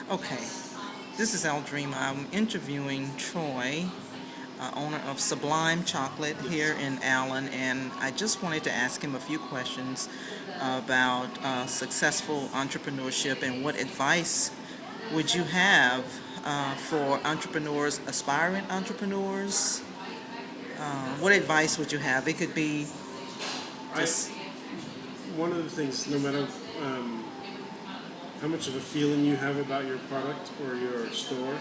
Okay, this is Eldrima. I'm interviewing Troy, owner of Sublime Chocolate here in Allen, and I just wanted to ask him a few questions about successful entrepreneurship and what advice would you have for entrepreneurs, aspiring entrepreneurs? What advice would you have? It could be I just, One of the things, no matter um, how much of a feeling you have about your product or your store,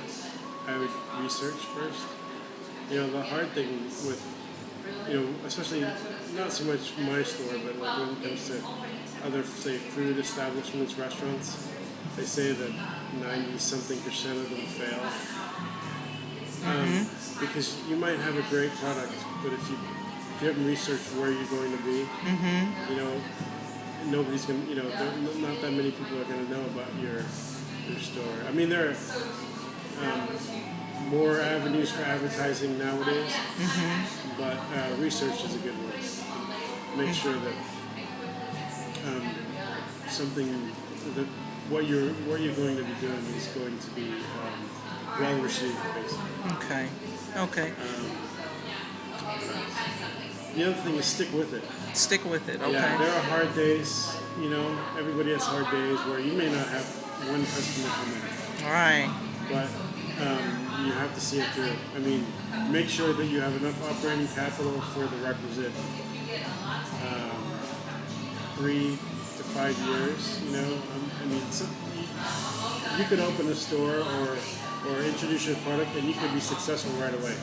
I would research first. The hard thing with, especially not so much my store, but like when it comes to other, say, food establishments, restaurants, they say that 90-something% of them fail. Because you might have a great product, but if you haven't researched where you're going to be, you know, nobody's going to, not that many people are going to know about your store. I mean, there are more avenues for advertising nowadays, but research is a good one. Make sure that something that what you're going to be doing is going to be well received, basically. okay. The other thing is stick with it. Stick with it, Yeah, okay. there are hard days. Everybody has hard days where you may not have one customer come in, All right. but you have to see it through. I mean, make sure that you have enough operating capital for the requisite 3 to 5 years. You could open a store or introduce your product, and you could be successful right away.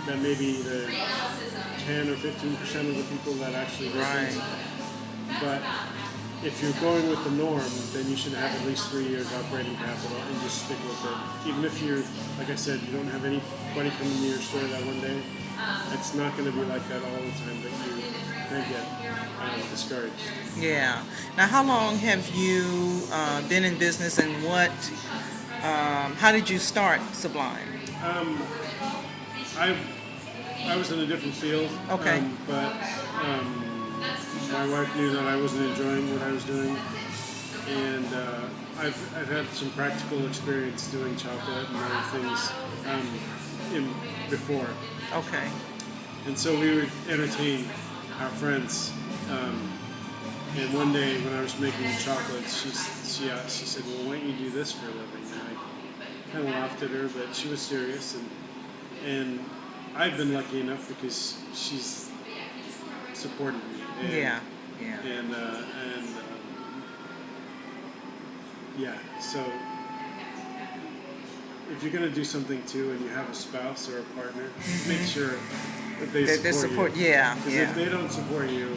That may be the 10 or 15% of the people that actually listen. Right. But if you're going with the norm, then you should have at least 3 years operating capital and just stick with it. Even if you're, like I said, you don't have anybody coming to your store that one day, it's not going to be like that all the time that you can get discouraged. Yeah. Now, how long have you been in business, and how did you start Sublime? I was in a different field, Okay. but my wife knew that I wasn't enjoying what I was doing, and I've had some practical experience doing chocolate and other things before, Okay. and so we would entertain our friends. And one day when I was making chocolates, she said, "Well, why don't you do this for a living?" And I kind of laughed at her, but she was serious, and I've been lucky enough because she's supported me. Yeah. So if you're going to do something too, and you have a spouse or a partner, make sure that they They support you. Yeah. Because if they don't support you,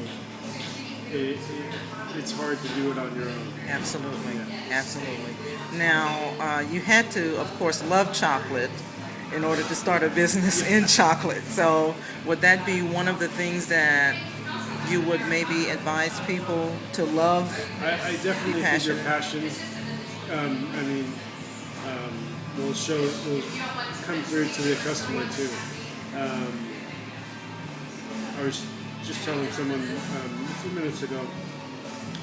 it's hard to do it on your own. Absolutely. Yeah. Absolutely. Now, you had to, of course, love chocolate in order to start a business in chocolate. So, would that be one of the things that you would maybe advise people to love? I definitely think your passion, will come through to the customer too. I was just telling someone a few minutes ago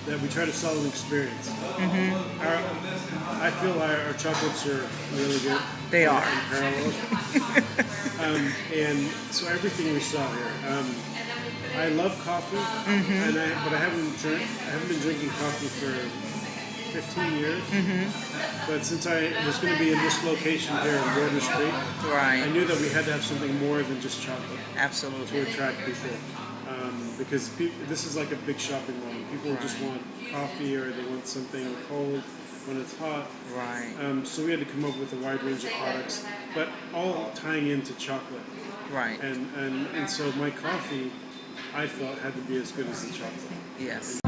that we try to sell an experience. I feel our chocolates are really good. They are. Unparalleled. And so everything we sell here. I love coffee, but I haven't been drinking coffee for 15 years. But since I was going to be in this location here in Waters Creek, I Right. knew that we had to have something more than just chocolate Absolutely. to attract people. Because this is like a big shopping mall. People just want coffee or they want something cold when it's hot. Right. So we had to come up with a wide range of products, but all tying into chocolate. Right. And so my coffee, I thought, had to be as good as the chocolate. Yes.